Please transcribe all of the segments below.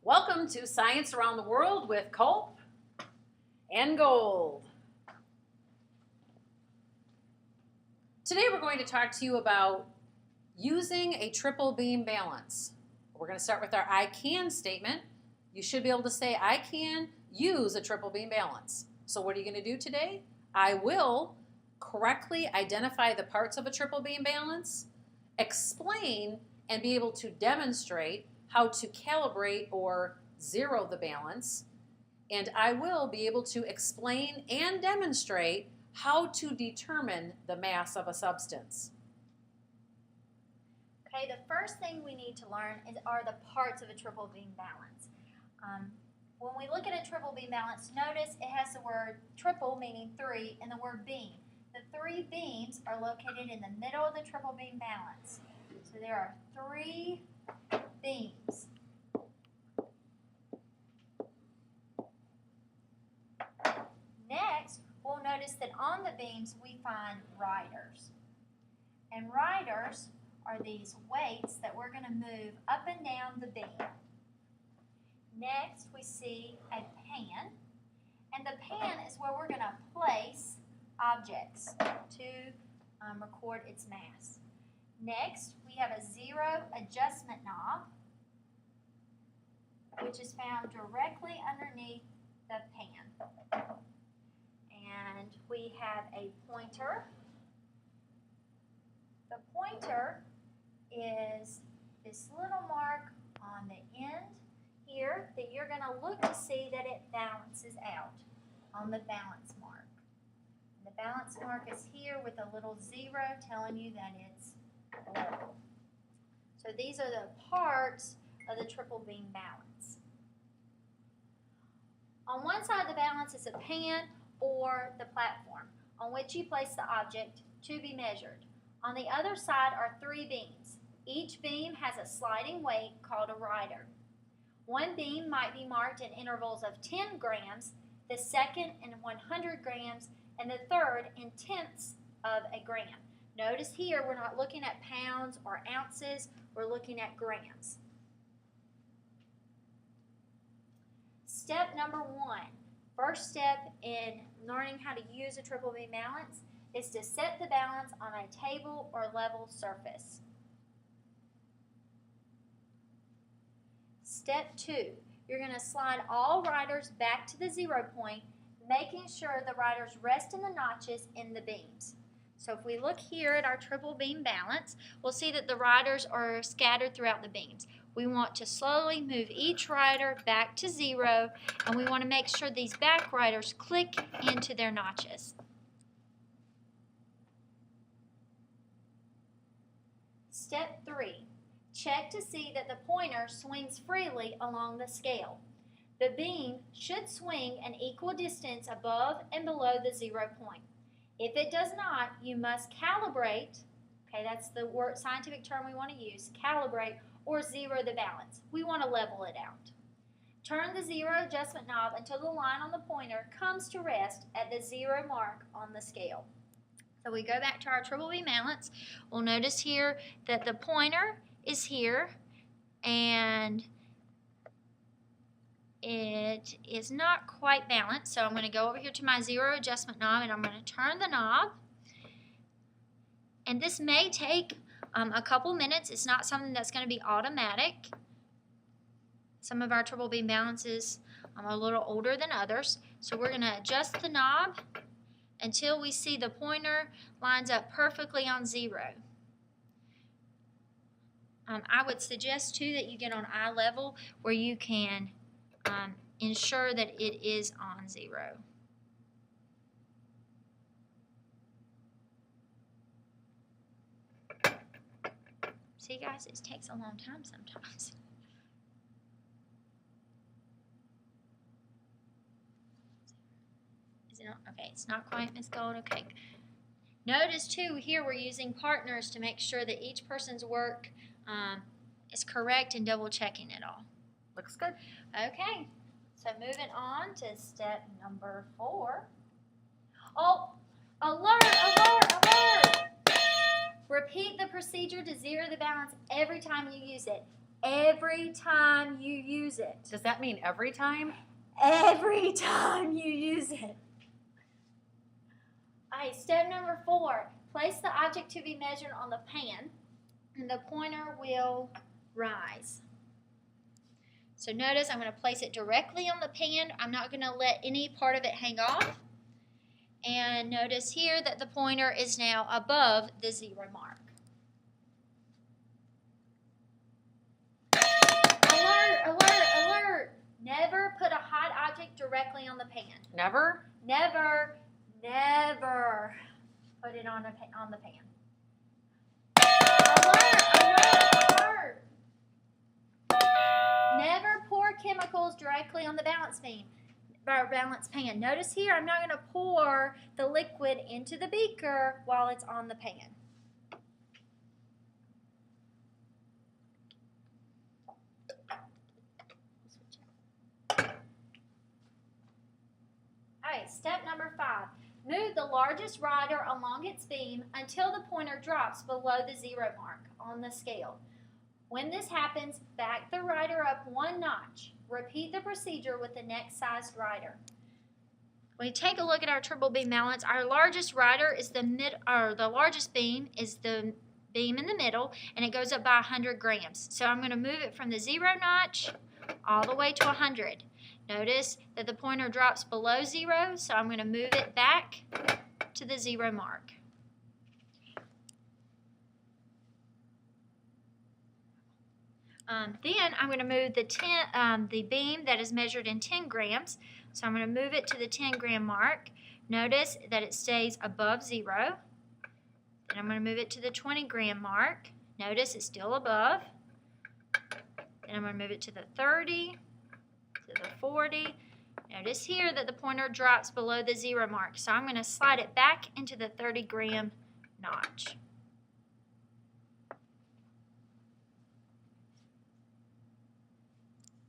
Welcome to Science Around the World with Culp and Gold. Today we're going to talk to you about using a triple beam balance. We're going to start with our I can statement. You should be able to say, I can use a triple beam balance. So what are you going to do today? I will correctly identify the parts of a triple beam balance, explain and be able to demonstrate how to calibrate or zero the balance, and I will be able to explain and demonstrate how to determine the mass of a substance. Okay, the first thing we need to learn are the parts of a triple beam balance. When we look at a triple beam balance, notice it has the word triple, meaning three, and the word beam. The three beams are located in the middle of the triple beam balance. So there are three beams. Next, we'll notice that on the beams we find riders. And riders are these weights that we're going to move up and down the beam. Next, we see a pan, and the pan is where we're going to place objects to record its mass. Next, we have a zero adjustment knob, which is found directly underneath the pan. And we have a pointer. The pointer is this little mark on the end here that you're going to look to see that it balances out on the balance mark. And the balance mark is here with a little zero telling you that it's level. So these are the parts of the triple beam balance. On one side of the balance is a pan or the platform on which you place the object to be measured. On the other side are three beams. Each beam has a sliding weight called a rider. One beam might be marked in intervals of 10 grams, the second in 100 grams, and the third in tenths of a gram. Notice here we're not looking at pounds or ounces, we're looking at grams. Step number one, first step in learning how to use a triple beam balance is to set the balance on a table or level surface. Step two, you're going to slide all riders back to the 0 point, making sure the riders rest in the notches in the beams. So if we look here at our triple beam balance, we'll see that the riders are scattered throughout the beams. We want to slowly move each rider back to 0, and we want to make sure these back riders click into their notches. Step 3. Check to see that the pointer swings freely along the scale. The beam should swing an equal distance above and below the 0 point. If it does not, you must calibrate, okay, that's the word, scientific term we want to use, calibrate or zero the balance. We want to level it out. Turn the zero adjustment knob until the line on the pointer comes to rest at the 0 mark on the scale. So we go back to our triple beam balance. We'll notice here that the pointer is here and it is not quite balanced. So I'm going to go over here to my zero adjustment knob and I'm going to turn the knob. And this may take a couple minutes. It's not something that's going to be automatic. Some of our triple beam balances are a little older than others. So we're going to adjust the knob until we see the pointer lines up perfectly on 0. I would suggest too that you get on eye level where you can ensure that it is on 0. See guys, it takes a long time sometimes. Is it not? Okay, it's not quite Miss Gold. Okay. Notice too here we're using partners to make sure that each person's work is correct and double checking it all. Looks good. Okay, so moving on to step number 4. Oh, alert, alert, alert! Repeat the procedure to zero the balance every time you use it. every time you use it. Does that mean every time? Every time you use it. Alright, step number 4. Place the object to be measured on the pan, and the pointer will rise. So notice I'm going to place it directly on the pan. I'm not going to let any part of it hang off. And notice here that the pointer is now above the 0 mark. Alert, alert, alert! Never put a hot object directly on the pan. Never? Never, never put it on the pan. Alert, alert, alert! Never pour chemicals directly on the balance beam or balance pan. Notice here, I'm not going to pour the liquid into the beaker while it's on the pan. Alright, step number 5. Move the largest rider along its beam until the pointer drops below the 0 mark on the scale. When this happens, back the rider up 1 notch. Repeat the procedure with the next sized rider. When you take a look at our triple beam balance, our largest rider is the largest beam is the beam in the middle, and it goes up by 100 grams. So I'm going to move it from the 0 notch all the way to 100. Notice that the pointer drops below 0, so I'm going to move it back to the 0 mark. Then I'm going to move the beam that is measured in 10 grams. So I'm going to move it to the 10 gram mark. Notice that it stays above 0. Then I'm going to move it to the 20 gram mark. Notice it's still above. Then I'm going to move it to the 30, to the 40. Notice here that the pointer drops below the 0 mark. So I'm going to slide it back into the 30 gram notch.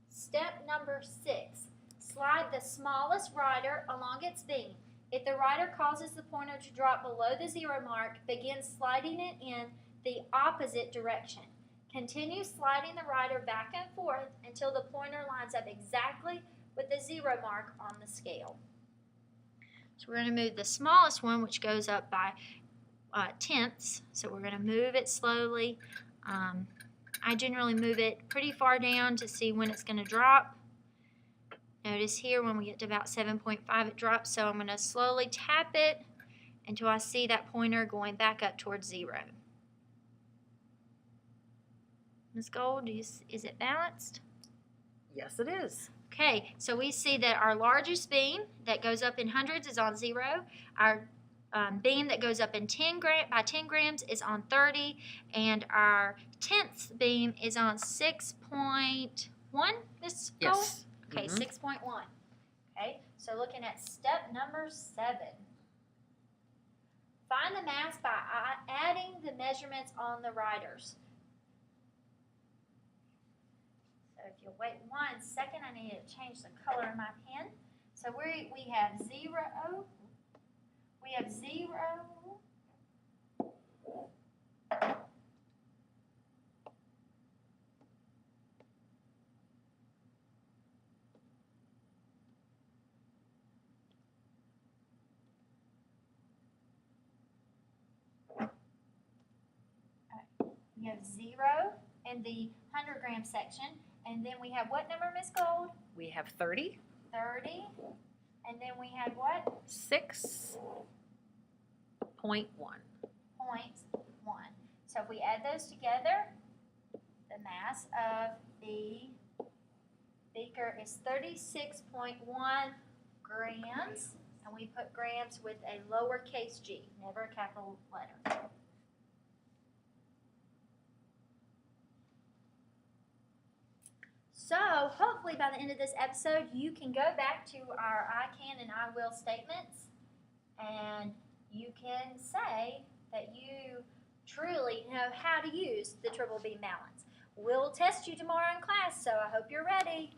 Step number 6, slide the smallest rider along its beam. If the rider causes the pointer to drop below the 0 mark, begin sliding it in the opposite direction. Continue sliding the rider back and forth until the pointer lines up exactly with the 0 mark on the scale. So we're going to move the smallest one, which goes up by tenths. So we're going to move it slowly. I generally move it pretty far down to see when it's going to drop. Notice here when we get to about 7.5 it drops, so I'm going to slowly tap it until I see that pointer going back up towards 0. Ms. Gold, is it balanced? Yes, it is. Okay, so we see that our largest beam that goes up in hundreds is on 0. Our beam that goes up in 10 grams is on 30, and our 10th beam is on 6.1, Ms. Cole? Yes. Okay, 6.1. Okay, so looking at step number 7. Find the mass by adding the measurements on the riders. So if you'll wait 1 second, I need to change the color of my pen. So we have 0. We have 0. We have 0 in the 100 gram section, and then we have what number, Miss Gold? We have 30. 30, and then we have what? 6.1. 0.1. So if we add those together, the mass of the beaker is 36.1 grams, and we put grams with a lowercase g, never a capital letter. So hopefully by the end of this episode, you can go back to our I can and I will statements, and you can say that you truly know how to use the triple beam balance. We'll test you tomorrow in class, so I hope you're ready.